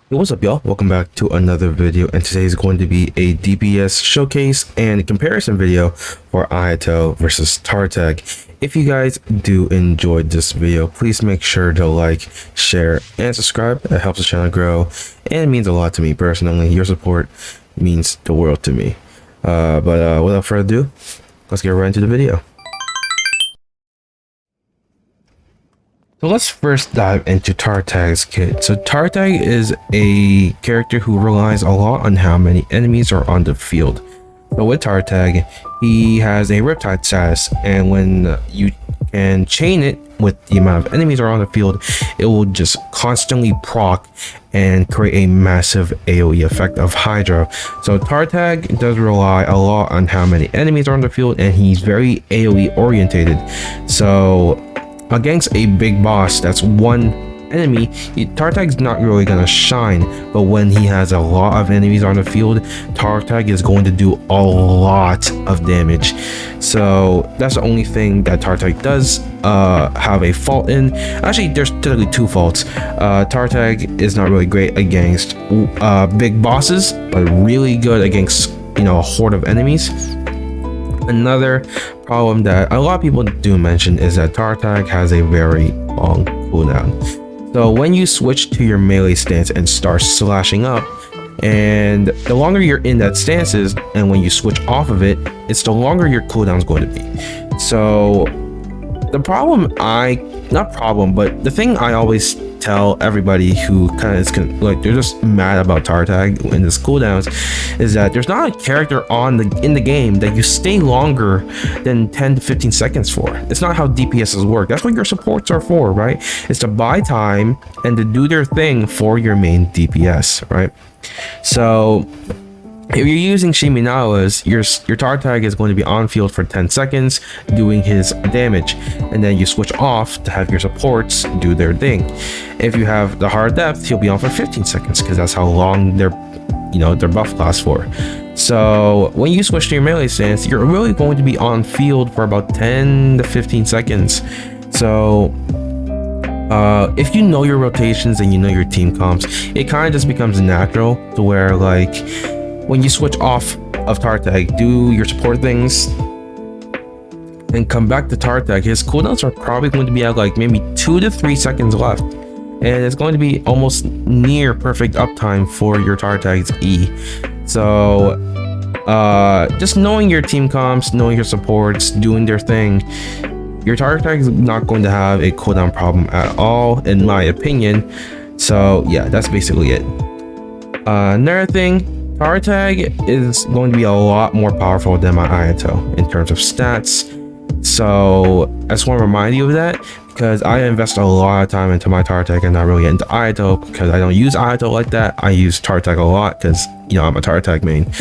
Hey, what's up, y'all? Welcome back to another video, and today is going to be a DPS showcase and comparison video for Ayato versus Tartag. If you guys do enjoy this video, please make sure to like, share, and subscribe. It helps the channel grow and it means a lot to me personally. Your support means the world to me. Without further ado, let's get right into the video. So let's first dive into Tartag's kit. So Tartag is a character who relies a lot on how many enemies are on the field. So with Tartag, he has a Riptide status, and when you can chain it with the amount of enemies are on the field, it will just constantly proc and create a massive AoE effect of Hydra. So Tartag does rely a lot on how many enemies are on the field, and he's very AoE orientated. So against a big boss that's one enemy, Tartag's not really gonna shine, but when he has a lot of enemies on the field, Tartag is going to do a lot of damage. So that's the only thing that Tartag does have a fault in. Actually, there's typically two faults. Tartag is not really great against big bosses, but really good against, you know, a horde of enemies. Another problem that a lot of people do mention is that Tartag has a very long cooldown. So when you switch to your melee stance and start slashing up, and the longer you're in that stance is, and when you switch off of it, it's the longer your cooldown is going to be. So the problem but the thing I always tell everybody who kind of is like they're just mad about Tartag in his cooldowns is that there's not a character in the game that you stay longer than 10 to 15 seconds for. It's not how DPSs work. That's what your supports are for, right? It's to buy time and to do their thing for your main DPS, right? So if you're using Shiminawa's, your Tartag is going to be on field for 10 seconds doing his damage, and then you switch off to have your supports do their thing. If you have the hard depth, he'll be on for 15 seconds because that's how long their buff lasts for. So when you switch to your melee stance, you're really going to be on field for about 10 to 15 seconds. So if you know your rotations and you know your team comps, it kind of just becomes natural to where, like, when you switch off of Tartag, do your support things and come back to Tartag, his cooldowns are probably going to be at like maybe 2 to 3 seconds left, and it's going to be almost near perfect uptime for your Tartag's E. So just knowing your team comps, knowing your supports, doing their thing, your Tartag is not going to have a cooldown problem at all, in my opinion. So yeah, that's basically it. Another thing, Tartag is going to be a lot more powerful than my Ayato in terms of stats. So I just want to remind you of that, because I invest a lot of time into my Tartag and not really into Ayato, because I don't use Ayato like that. I use Tartag a lot because, you know, I'm a Tartag main.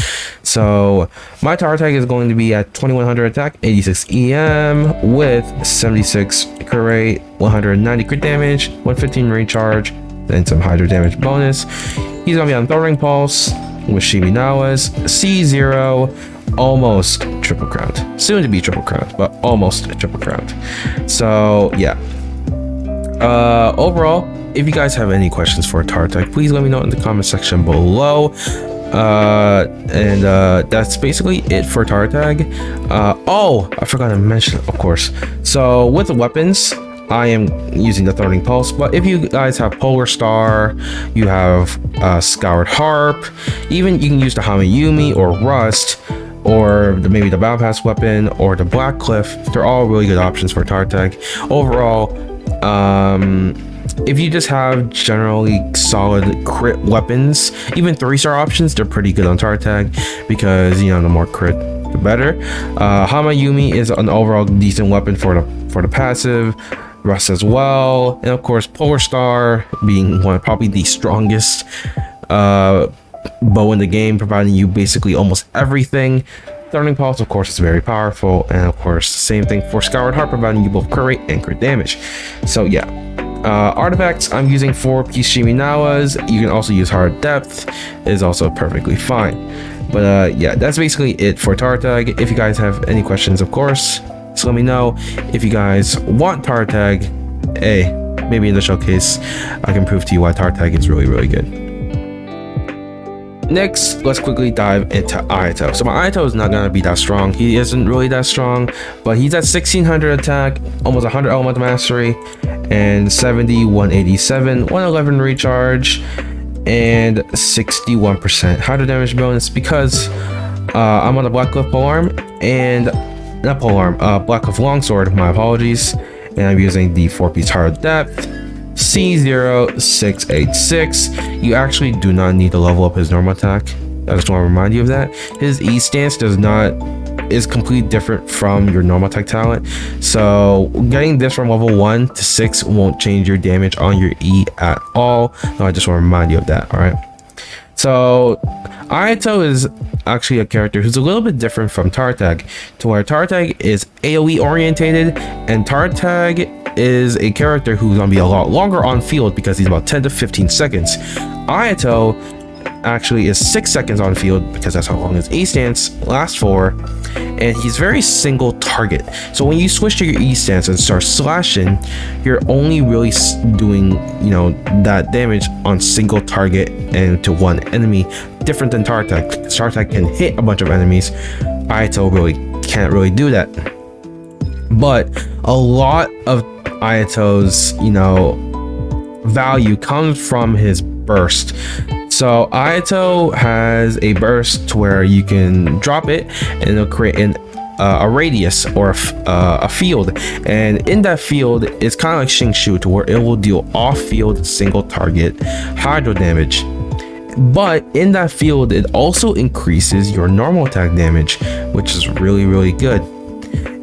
So my Tartag is going to be at 2100 attack, 86 EM with 76 crit rate, 190 crit damage, 115 range charge, then some Hydra damage bonus. He's gonna be on Thundering Pulse with Shiminawa's C0, almost triple crowned, soon to be triple crowned, but almost triple crowned. So yeah, overall, if you guys have any questions for Tartag, please let me know in the comment section below. That's basically it for Tartag. Oh, I forgot to mention, of course, so with the weapons, I am using the Thundering Pulse, but if you guys have Polar Star, you have Scoured Harp, even you can use the Hamayumi or Rust, or maybe the Battle Pass weapon or the Black Cliff. They're all really good options for Tartag. Overall, if you just have generally solid crit weapons, even 3-star options, they're pretty good on Tartag, because, you know, the more crit, the better. Hamayumi is an overall decent weapon for the passive. Rust as well, and of course Polar Star being probably the strongest bow in the game, providing you basically almost everything. Thundering Pulse, of course, is very powerful, and of course same thing for Scoured Heart, providing you both crit rate and crit damage. So yeah, artifacts, I'm using 4-piece Shiminawa's. You can also use Hard Depth, it is also perfectly fine. But yeah, that's basically it for Tartag. If you guys have any questions, of course, so let me know. If you guys want Tartag, maybe in the showcase, I can prove to you why Tartag is really, really good. Next, let's quickly dive into Ayato. So my Ayato is not gonna be that strong. He isn't really that strong, but he's at 1600 attack, almost 100 element mastery, and 70, 187, 111 recharge, and 61% hydro damage bonus because I'm on the Black Cliff polearm and not polearm, Black Cliff longsword. My apologies, and I'm using the 4-piece hard depth. C0686. You actually do not need to level up his normal attack. I just want to remind you of that. His E stance is completely different from your normal attack talent. So getting this from level 1 to 6 won't change your damage on your E at all. No, I just want to remind you of that. All right. So Ayato is actually a character who's a little bit different from Tartag, to where Tartag is AoE orientated and Tartag is a character who's gonna be a lot longer on field because he's about 10 to 15 seconds. Ayato actually is 6 seconds on field because that's how long his E stance lasts for, and he's very single target. So when you switch to your E stance and start slashing, you're only really doing, you know, that damage on single target and to one enemy, different than Tartag. Tartag can hit a bunch of enemies. Ayato really can't really do that. But a lot of Ayato's, you know, value comes from his burst. So Ayato has a burst to where you can drop it and it'll create a radius or a field, and in that field it's kind of like Xingshu, to where it will deal off-field single target hydro damage. But in that field it also increases your normal attack damage, which is really good.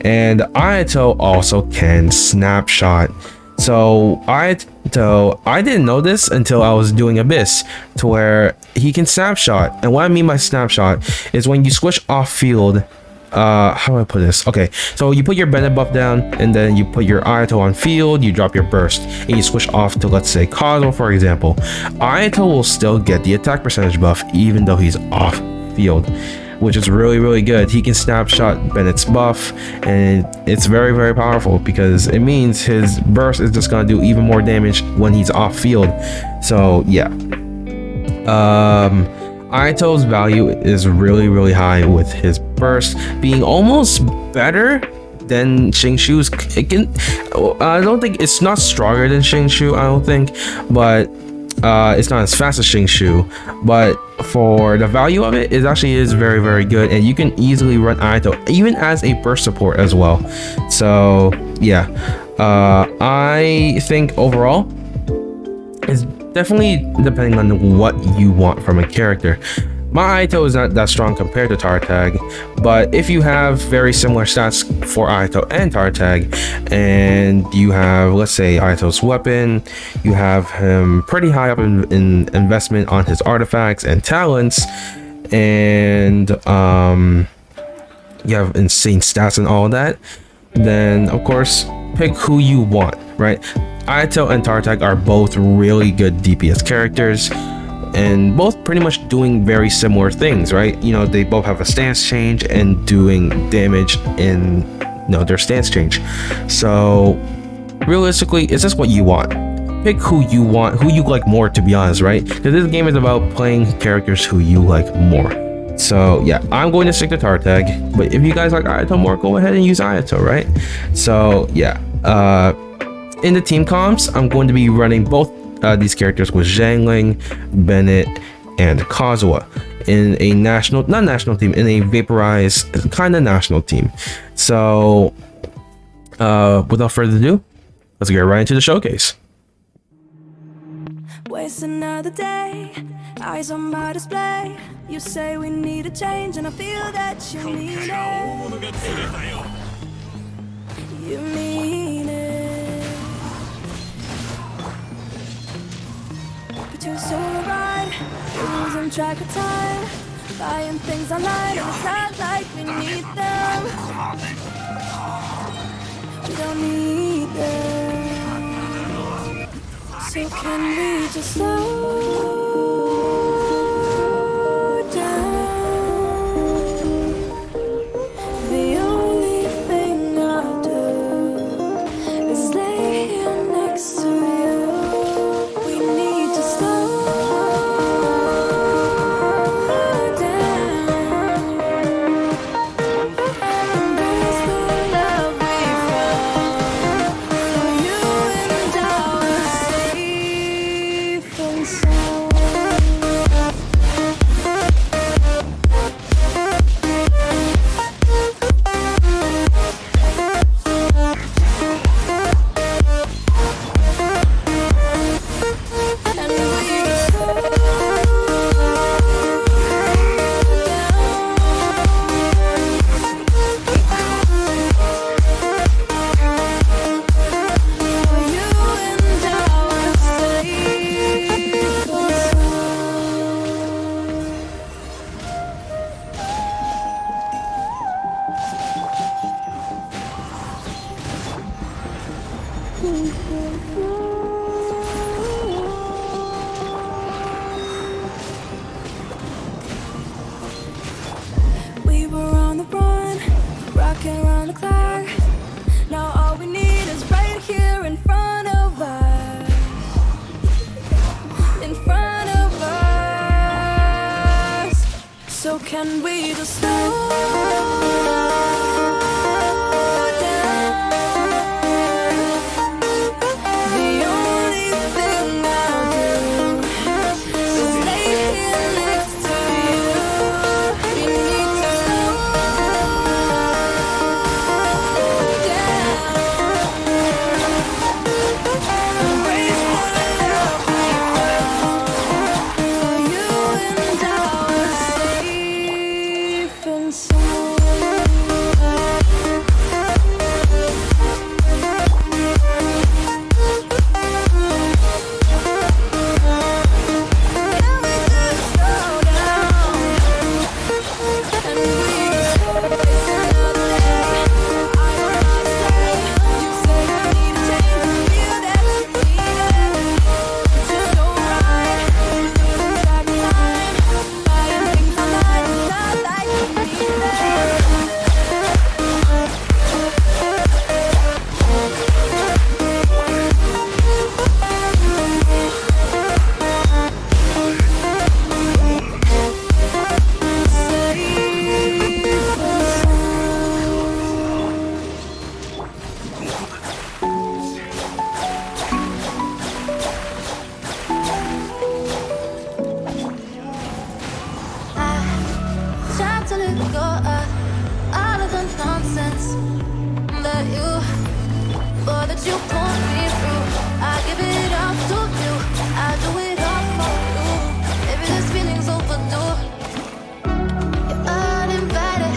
And Ayato also can snapshot. So Ayato, I didn't know this until I was doing Abyss, to where he can snapshot. And what I mean by snapshot is when you switch off field, how do I put this? Okay, so you put your Bennett buff down and then you put your Ayato on field, you drop your burst and you switch off to, let's say, Kazuo, for example. Ayato will still get the attack percentage buff even though he's off field, which is really good. He can snapshot Bennett's buff, and it's very powerful because it means his burst is just gonna do even more damage when he's off field. So yeah, Ayato's value is really high, with his burst being almost better than Xingshu's. I don't think it's not stronger than Xingshu, I don't think, but it's not as fast as Xingshu, but for the value of it, it actually is very good, and you can easily run Ayato even as a burst support as well. So yeah, I think overall it's definitely depending on what you want from a character. My Ayato is not that strong compared to Tartag, but if you have very similar stats for Ayato and Tartag, and you have, let's say, Ayato's weapon, you have him pretty high up in investment on his artifacts and talents, and you have insane stats and all that, then of course pick who you want, right? Ayato and Tartag are both really good DPS characters, and both pretty much doing very similar things, right? You know, they both have a stance change and doing damage in, you know, their stance change. So realistically, it's just what you want. Pick who you want, who you like more, to be honest, right? Because this game is about playing characters who you like more. So yeah, I'm going to stick to Tartag, but if you guys like Ayato more, go ahead and use Ayato, right? So yeah, in the team comps, I'm going to be running both these characters with Zhangling, Bennett, and Kazuo in a national, not national team, in a vaporized kind of national team. So without further ado, let's get right into the showcase. Waste another day, eyes on my display. You say we need a change, and I feel that you mean it. You mean it. But you're so right, you're losing track of time, buying things online, and it's not like we need them. We don't need them. So can we just slow down? The only thing I do is lay here next to you. We need to slow We were on the run, rocking around the clock. Now all we need is right here in front of us. In front of us. So can we just slow down? The only thing I'll do is lay here next to you. We need to slow down. Embrace what love we found. For you and I are safe and sound. Can we just slow down? And we waste another day. I want to stay. You say I need a change. Feel that you need it. Just go right. Losing track of time. Buying things online. It's not like you need it. Try to let go of all of the nonsense that you pulled me through. I give it all to you. I do it all for you. Maybe this feeling's overdue. You're uninvited.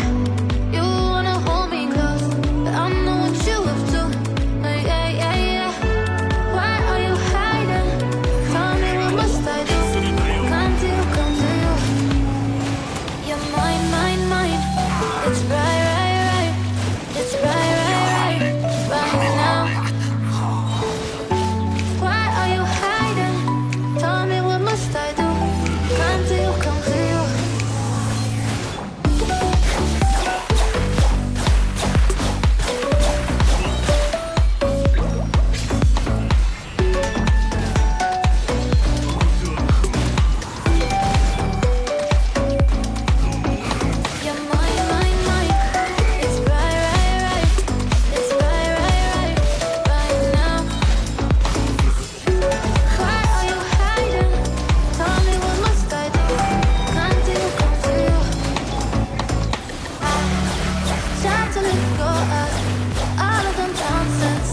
You wanna hold me close, but I know what you have to. Yeah, yeah, yeah. Why are you hiding? Tell me what must I do? Come to you, come to you. You're mine, mine, mine. It's right, right, right. It's right, right, right. Right now. Why are you hiding? Tell me what must I do? Come to you, come to you. You're mine, mine, mine. It's right, right, right. It's right, right, right. Right now. Why are you hiding? Tell me what must I do? Come to you, come to you. Try to let go of all of the nonsense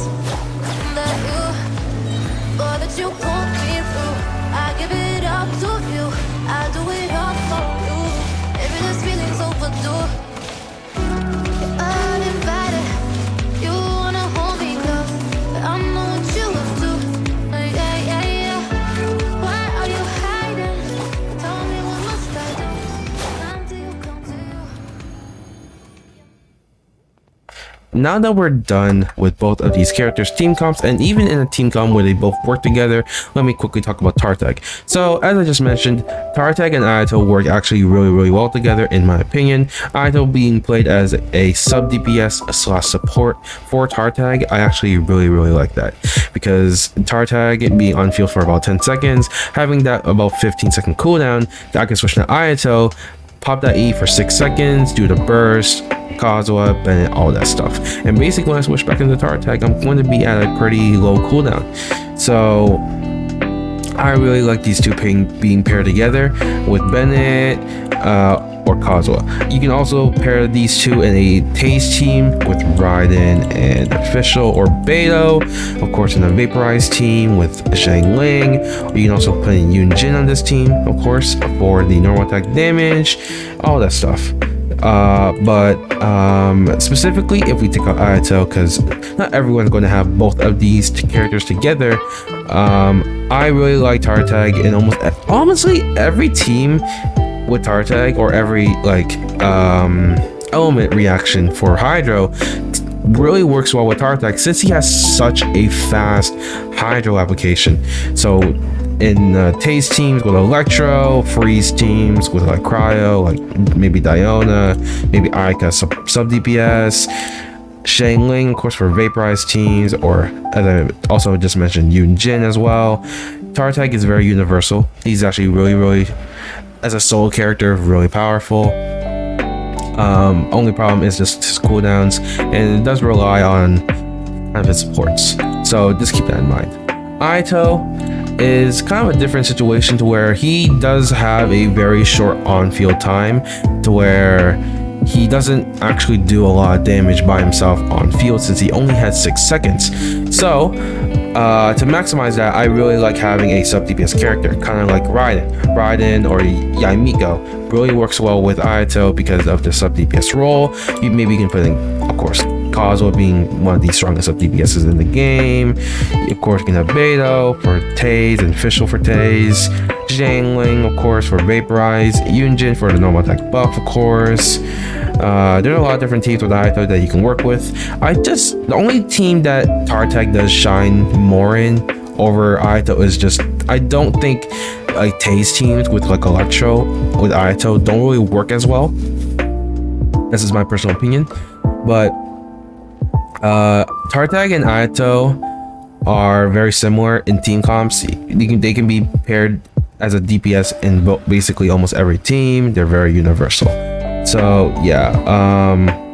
that you pulled me through. I give it up to you. I do it all for you. Maybe this feeling's overdue. You're uninvited. You wanna hold me close, but I know what you have to. Yeah, yeah, yeah. Why are you hiding? Tell me what must I do? Come to you, come to you. Now that we're done with both of these characters' team comps, and even in a team comp where they both work together, let me quickly talk about Tartag. So as I just mentioned, Tartag and Ayato work actually really well together in my opinion. Ayato being played as a sub DPS / support for Tartag, I actually really like that, because Tartag being on field for about 10 seconds, having that about 15-second cooldown, I can switch to Ayato, pop that E for 6 seconds, do the burst, Kazuha, and all that stuff. And basically when I switch back into Tartag, I'm going to be at a pretty low cooldown. So I really like these two being paired together with Bennett or Kazuha. You can also pair these two in a Taze team with Raiden and Official or Beto. Of course, in a Vaporized team with Zhang Ling. Or you can also put in Yun Jin on this team, of course, for the normal attack damage, all that stuff. But specifically, if we take out Ayato, because not everyone's going to have both of these characters together, I really like Tartag in honestly every team with Tartag, or every element reaction for Hydro really works well with Tartag since he has such a fast Hydro application. So in Taze teams with Electro, Freeze teams with like Cryo, like maybe Diona, maybe Aika sub DPS, Shang Ling, of course, for Vaporized teams, or as I also just mentioned, Yun Jin as well. Tartag is very universal. He's actually really, as a solo character, really powerful. Only problem is just his cooldowns, and it does rely on kind of his supports. So just keep that in mind. Ayato is kind of a different situation, to where he does have a very short on-field time, to where he doesn't actually do a lot of damage by himself on field, since he only has 6 seconds. So to maximize that, I really like having a sub DPS character, kind of like Raiden or Yaimiko. Really works well with Ayato because of the sub DPS role. Maybe you can put in, of course, Kazuha being one of the strongest sub DPSs in the game. Of course, you can have Beto for Taze and Official for Taze. Zhang Ling, of course, for Vaporize. Yun Jin for the normal attack buff, of course. There are a lot of different teams with Ayato that you can work with. The only team that Tartag does shine more in over Ayato is just, I don't think like Taze teams with like Electro with Ayato don't really work as well. This is my personal opinion, but Tartag and Ayato are very similar in team comps. They can be paired as a DPS in basically almost every team. They're very universal. So yeah,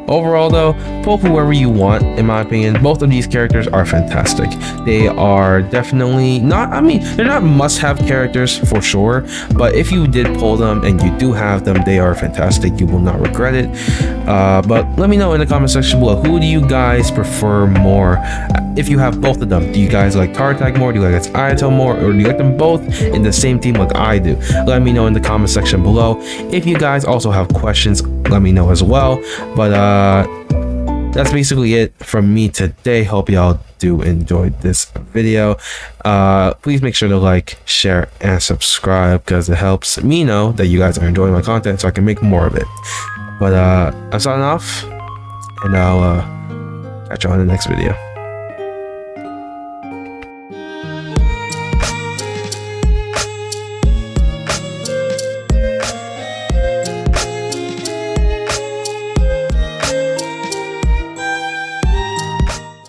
overall though, pull whoever you want. In my opinion, both of these characters are fantastic. They are definitely not, I mean, they're not must-have characters for sure, but if you did pull them and you do have them, they are fantastic. You will not regret it. But let me know in the comment section below, who do you guys prefer more? If you have both of them, do you guys like Tartag more? Do you like Ayato more? Or do you like them both in the same team like I do? Let me know in the comment section below. If you guys also have questions, let me know as well. But that's basically it from me today. Hope y'all do enjoy this video. Please make sure to like, share, and subscribe, because it helps me know that you guys are enjoying my content so I can make more of it. But I'm signing off, and I'll catch you on the next video.